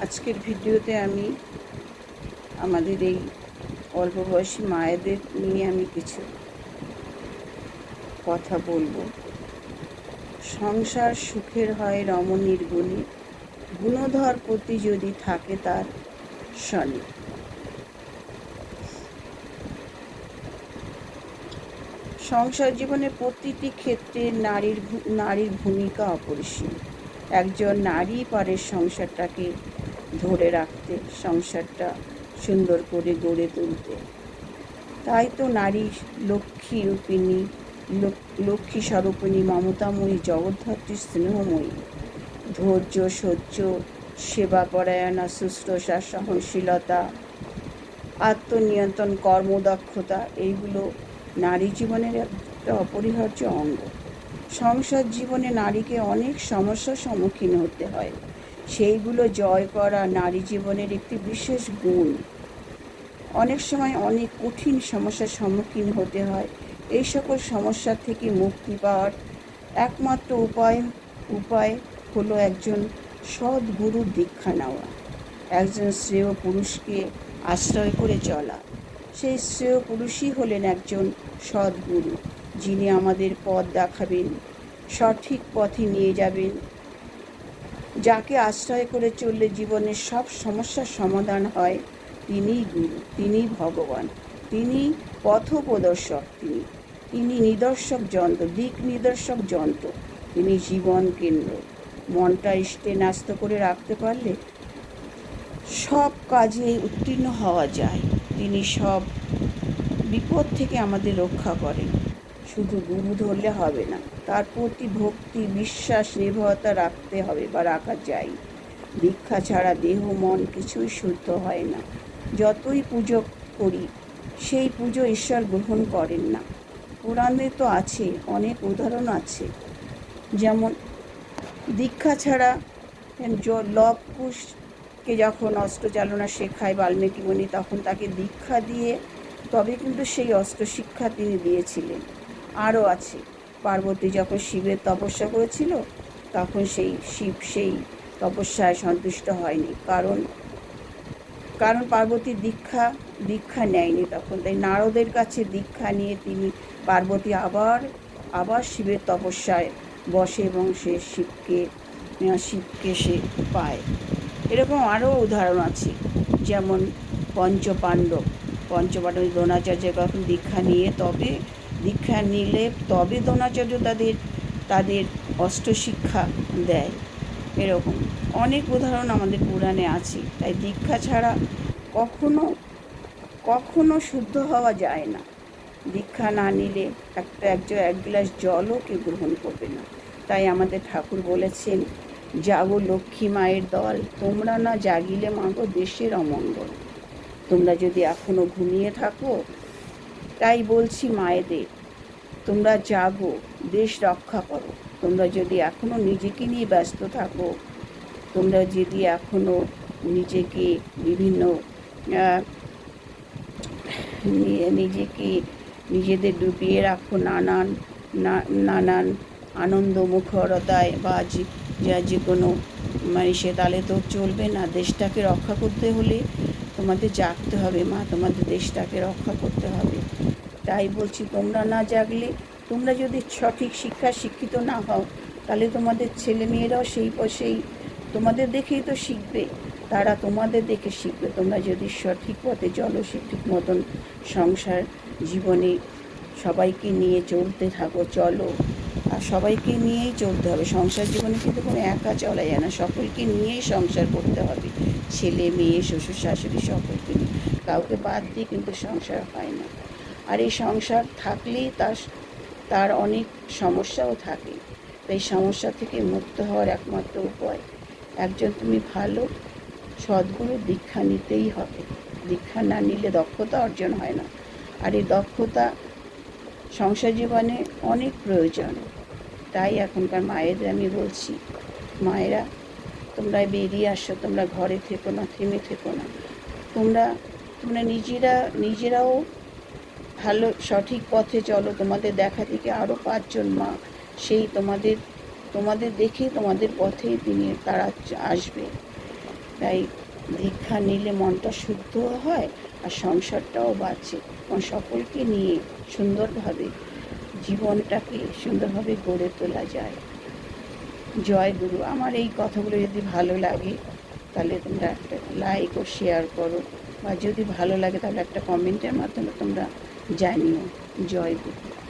আজকের ভিডিওতে আমি আমাদের এই অল্প বয়সী মায়েদের নিয়ে আমি কিছু কথা বলবো। সংসার সুখের হয় রমণীর গুণে, গুণধর প্রতি যদি থাকে তার শনি। সংসার জীবনে প্রতিটি ক্ষেত্রে নারীর ভূমিকা অপরিসীম। একজন নারী পারে সংসারটাকে ধরে রাখতে, সংসারটা সুন্দর করে গড়ে তুলতে। তাই তো নারী লক্ষ্মী স্বরূপিণী, মমতাময়ী, জগদ্ধাত্রী, স্নেহময়ী, ধৈর্য, সহ্য, সেবাপরায়ণা, শুশ্রূষা, সহনশীলতা, আত্মনিয়ন্ত্রণ, কর্মদক্ষতা এইগুলো নারী জীবনের একটা অপরিহার্য অঙ্গ। সংসার জীবনে নারীকে অনেক সমস্যার সম্মুখীন হতে হয়। সেইগুলো জয় করা নারী জীবনের একটি বিশেষ গুণ। অনেক সময় অনেক কঠিন সমস্যার সম্মুখীন হতে হয়। এই সকল সমস্যা থেকে মুক্তি পাওয়ার একমাত্র উপায় হলো একজন সৎ গুরুর দীক্ষা নেওয়া, একজন শ্রেয় পুরুষকে আশ্রয় করে চলা। সেই শ্রেয় পুরুষই হলেন একজন সৎ গুরু, যিনি আমাদের পথ দেখাবেন, সঠিক পথে নিয়ে যাবেন। যাকে আশ্রয় করে চললে জীবনের সব সমস্যার সমাধান হয়, তিনিই গুরু, তিনিই ভগবান, তিনি পথপ্রদর্শক, তিনি নিদর্শক যন্ত্র, দিক নিদর্শক যন্ত্র, তিনি জীবন কেন্দ্র। মনটা স্থির ন্যস্ত করে রাখতে পারলে সব কাজে উত্তীর্ণ হওয়া যায়। তিনি সব বিপদ থেকে আমাদের রক্ষা করেন। শুধু গুরু ধরলে হবে না, তার প্রতি ভক্তি, বিশ্বাস, নির্ভরতা রাখতে হবে বা রাখা যায়। দীক্ষা ছাড়া দেহ মন কিছুই শুদ্ধ হয় না। যতই পুজো করি, সেই পুজো ঈশ্বর গ্রহণ করেন না। পুরাণে তো আছে, অনেক উদাহরণ আছে। যেমন দীক্ষা ছাড়া লব কুশকে যখন অস্ত্র চালনা শেখায় বাল্মীকি মুনি, তখন তাকে দীক্ষা দিয়ে তবে কিন্তু সেই অস্ত্র শিক্ষা তিনি দিয়েছিলেন। আরও আছে, পার্বতী যখন শিবের তপস্যা করেছিল, তখন শিব সেই তপস্যায় সন্তুষ্ট হয়নি, কারণ পার্বতী দীক্ষা নেয়নি তখন। তাই নারদের কাছে দীক্ষা নিয়ে পার্বতী আবার শিবের তপস্যায় বসে এবং সে শিবকে সে পায়। এরকম আরও উদাহরণ আছে। যেমন পঞ্চপাণ্ডব দ্রোণাচার্যের যখন দীক্ষা নিলে তবে দ্রোণাচার্য তাদের অস্ত্র শিক্ষা দেয়। এরকম অনেক উদাহরণ আমাদের পুরাণে আছে। তাই দীক্ষা ছাড়া কখনো শুদ্ধ হওয়া যায় না। দীক্ষা না নিলে এক গ্লাস জলও কেউ গ্রহণ করবে না। তাই আমাদের ঠাকুর বলেছেন, জাগো লক্ষ্মী মায়ের দল, তোমরা না জাগিলে মাগো দেশের অমঙ্গল। তোমরা যদি এখনো ঘুমিয়ে থাকো, তাই বলছি মায়েদের, তোমরা জাগো, দেশ রক্ষা করো। তোমরা যদি এখনো নিজেকে নিয়ে ব্যস্ত থাকো, তোমরা যদি এখনো নিজেকে নিজেদের ডুবিয়ে রাখো নানান আনন্দ মুখরতায় বা যে কোনো সে তাহলে তো চলবে না। দেশটাকে রক্ষা করতে হলে তোমাদের জাগতে হবে মা, তোমাদের দেশটাকে রক্ষা করতে হবে। তাই বলছি, তোমরা না জাগলে, তোমরা যদি সঠিক শিক্ষিত না হও, তাহলে তোমাদের ছেলেমেয়েরাও সেই তোমাদের দেখেই তো শিখবে, তারা তোমাদের দেখে শিখবে। তোমরা যদি সঠিক পথে চলো, সঠিক মতন সংসার জীবনে সবাইকে নিয়ে চলতে থাকো, চলো। আর সবাইকে নিয়েই চলতে হবে। সংসার জীবনে কিন্তু কোনো একা চলা যায় না, সকলকে নিয়েই সংসার করতে হবে। ছেলে মেয়ে, শ্বশুর শাশুড়ি, সকলকে নিয়ে, কাউকে বাদ দিয়ে কিন্তু সংসার হয় না। আর এই সংসার থাকলেই তার অনেক সমস্যাও থাকে। তাই সমস্যা থেকে মুক্ত হওয়ার একমাত্র উপায়, তুমি ভালো সদ্গুরুর দীক্ষা নিতেই হবে। দীক্ষা না নিলে দক্ষতা অর্জন হয় না। আর এই দক্ষতা সংসার জীবনে অনেক প্রয়োজন। তাই এখনকার মায়েদের আমি বলছি, মায়েরা তোমরা বেরিয়ে আসো, তোমরা ঘরে থেকো না, থেমে থেকো না। তোমরা নিজেরাও ভালো সঠিক পথে চলো। তোমাদের দেখা থেকে আরও 5 জন মা সেই তোমাদের দেখে তোমাদের পথেই তারা আসবে। তাই দীক্ষা নিলে মনটা শুদ্ধও হয় আর সংসারটাও বাঁচে এবং সকলকে নিয়ে সুন্দরভাবে জীবনটাকে সুন্দরভাবে গড়ে তোলা যায়। জয় গুরু। আমার এই কথাগুলো যদি ভালো লাগে তাহলে তোমরা একটা লাইক ও শেয়ার করো, বা যদি ভালো লাগে তাহলে একটা কমেন্টের মাধ্যমে তোমরা জানিও। জয় গুরু।